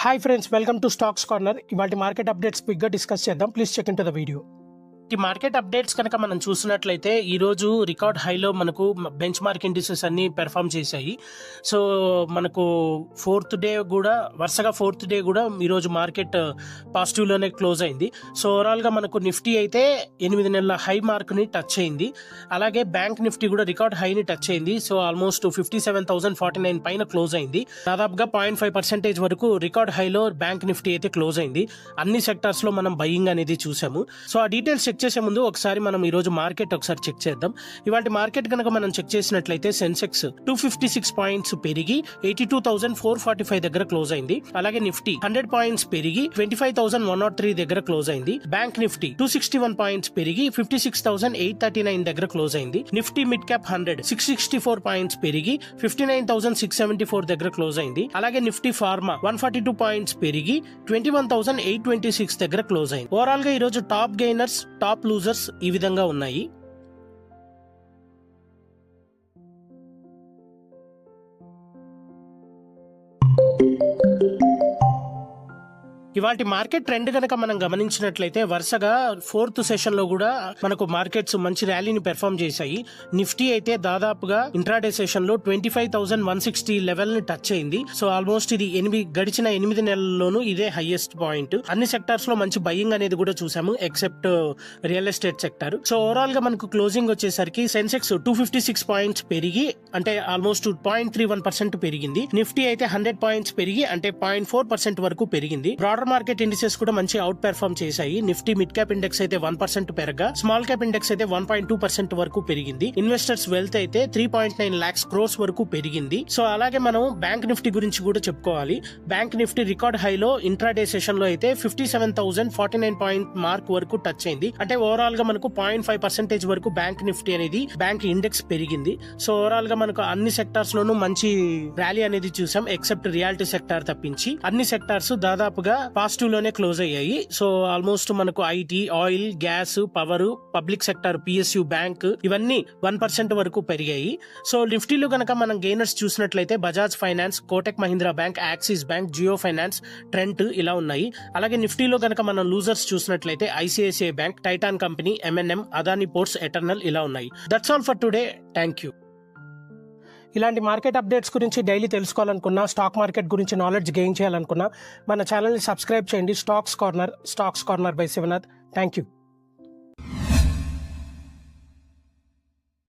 Hi friends, welcome to stocks corner. ఇవాళ market updates క్విక్గా discuss చేద్దాం. Please check in to the video. ఈ market updates కనుక మనం చూసినట్లయితే ఈరోజు రికార్డ్ హైలో మనకు బెంచ్ మార్క్ ఇండిసెస్ అన్ని పెర్ఫామ్ చేశాయి. సో మనకు వరుసగా ఫోర్త్ డే కూడా ఈరోజు మార్కెట్ పాజిటివ్లోనే క్లోజ్ అయింది. సో ఓవరాల్గా మనకు నిఫ్టీ అయితే 8 నెలల హై మార్క్ని టచ్ అయింది. అలాగే బ్యాంక్ నిఫ్టీ కూడా రికార్డ్ హైని టచ్ అయింది. సో ఆల్మోస్ట్ 57,049 పైన క్లోజ్ అయింది. దాదాపుగా 0.5% వరకు రికార్డ్ హైలో బ్యాంక్ నిఫ్టీ అయితే క్లోజ్ అయింది. అన్ని సెక్టార్స్లో మనం బయింగ్ అనేది చూసాము. సో ఆ డీటెయిల్స్ చెక్ చేసే ముందు ఒకసారి మనం ఈ రోజు మార్కెట్ ఒకసారి చెక్ చేద్దాం. ఇవాళ మార్కెట్ కనుక మనం చెక్ చేసినట్లయితే సెన్సెక్స్ 256 పాయింట్స్ పెరిగి 82,445 దగ్గర క్లోజ్ అయింది. అలాగే నిఫ్టీ 100 పాయింట్స్ పెరిగి 25,103 దగ్గర క్లోజ్ అయింది. బ్యాంక్ నిఫ్టీ 261 పాయింట్స్ పెరిగి 56,839 దగ్గర క్లోజ్ అయింది. నిఫ్టీ మిడ్ క్యాప్ 100 664 పాయింట్స్ పెరిగి 59,674 దగ్గర క్లోజ్ అయింది. అలాగే నిఫ్టీ ఫార్మా 142 పాయింట్స్ పెరిగి 21,826 దగ్గర క్లోజ్ అయింది. ఓవరాల్ గా ఈ రోజు టాప్ గెయినర్స్, టాప్ లూజర్స్ ఈ విధంగా ఉన్నాయి. ఇవాటి మార్కెట్ ట్రెండ్ కనుక మనం గమనించినట్లయితే వరుసగా ఫోర్త్ సెషన్ లో కూడా మనకు మార్కెట్స్ మంచి ర్యాలీని పెర్ఫామ్ చేశాయి. నిఫ్టీ అయితే దాదాపుగా ఇంట్రాడే సెషన్ లో 25,160 లెవెల్ ని టచ్ అయింది. సో ఆల్మోస్ట్ ఇది గడిచిన 8 నెలల్లోనూ ఇదే హైయెస్ట్ పాయింట్. అన్ని సెక్టార్స్ లో మంచి బయింగ్ అనేది కూడా చూసాము, except real estate sector. So overall గా మనకు క్లోజింగ్ వచ్చేసరికి సెన్సెక్స్ 256 పాయింట్స్ పెరిగి అంటే ఆల్మోస్ట్ 0.31% పెరిగింది. నిఫ్టీ అయితే 100 పాయింట్స్ పెరిగి అంటే 0.4% వరకు పెరిగింది. బ్రాడర్ మార్కెట్ ఇండిసెస్ కూడా మంచి అవుట్ పెర్ఫామ్ చేశాయి. నిఫ్టీ మిడ్ క్యాప్ ఇండెక్స్ అయితే 1% పెరగా, స్మాల్ క్యాప్ ఇండెక్స్ అయితే 1.2% వరకు పెరిగింది. ఇన్వెస్టర్స్ వెల్త్ అయితే 3.9 lakhs crores వరకు పెరిగింది. సో అలాగే మనం బ్యాంక్ నిఫ్టీ గురించి కూడా చెప్పుకోవాలి. బ్యాంక్ నిఫ్టీ రికార్డ్ హైలో ఇంట్రాడే సెషన్ లో అయితే 57,049 పాయింట్ మార్క్ వరకు టచ్ అయింది. అంటే ఓవరాల్ గా మనకు 0.5% వరకు బ్యాంక్ నిఫ్టీ అనేది బ్యాంక్ ఇండెక్స్ పెరిగింది. సో ఓవరాల్ గా మనకు అన్ని సెక్టార్స్ లోనూ మంచి ర్యాలీ అనేది చూసాం, ఎక్సెప్ట్ రియాలిటీ సెక్టార్ తప్పించి అన్ని సెక్టార్స్ దాదాపుగా పాజిటివ్ లోనే క్లోజ్ అయ్యాయి. సో ఆల్మోస్ట్ మనకు IT, oil, gas, power, public sector, PSU, bank ఇవన్నీ 1% వరకు పెరిగాయి. సో నిఫ్టీలో కనుక మనం గెయినర్స్ చూసినట్లయితే Bajaj finance, Kotak Mahindra bank, Axis bank, Jio finance, Trent ఇలా ఉన్నాయి. అలాగే నిఫ్టీలో కనుక మనం లూజర్స్ చూసినట్లయితే ఐసిఐసిఐ బ్యాంక్, టైటాన్ కంపెనీ, ఎంఎన్ఎం, అదానీ పోర్ట్స్, ఎటర్నల్ ఇలా ఉన్నాయి. That's all for today. Thank you. ఇలాంటి మార్కెట్ అప్డేట్స్ గురించి డైలీ తెలుసుకోవాలనుకున్నా, స్టాక్ మార్కెట్ గురించి నాలెడ్జ్ గెయిన్ చేయాలనుకున్నా మన ఛానల్ని సబ్స్క్రైబ్ చేయండి. Stocks corner by Shivnath. Thank you.